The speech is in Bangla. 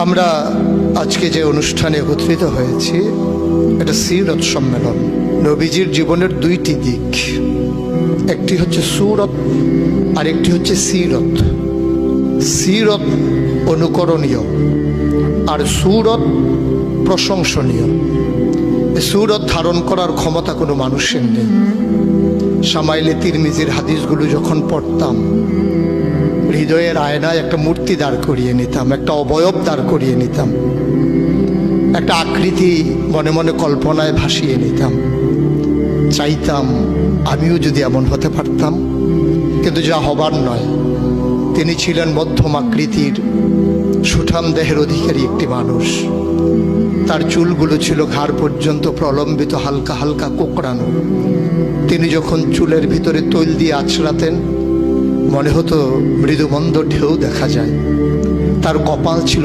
আমরা আজকে যে অনুষ্ঠানে একত্রিত হয়েছি এটা সিরত সম্মেলন। নবীজির জীবনের দুইটি দিক, একটি হচ্ছে সুরত আর একটি হচ্ছে সিরত। সিরত অনুকরণীয় আর সুরত প্রশংসনীয়। সুরত ধারণ করার ক্ষমতা কোনো মানুষের নেই। শামাইলে তিরমিজির হাদিসগুলো যখন পড়তাম, হৃদয়ের আয়নায় একটা মূর্তি দাঁড় করিয়ে নিতাম, একটা অবয়ব দাঁড় করিয়ে নিতাম, একটা আকৃতি মনে মনে কল্পনায় ভাসিয়ে নিতাম। চাইতাম আমিও যদি এমন হতে পারতাম, কিন্তু যা হবার নয়। তিনি ছিলেন মধ্যম আকৃতির সুঠাম দেহের অধিকারী একটি মানুষ। তার চুলগুলো ছিল ঘাড় পর্যন্ত প্রলম্বিত, হালকা হালকা কোঁকড়ানো। তিনি যখন চুলের ভিতরে তৈল দিয়ে আছড়াতেন, মনে হতো মৃদুমন্দ ঢেউ দেখা যায়। তার কপাল ছিল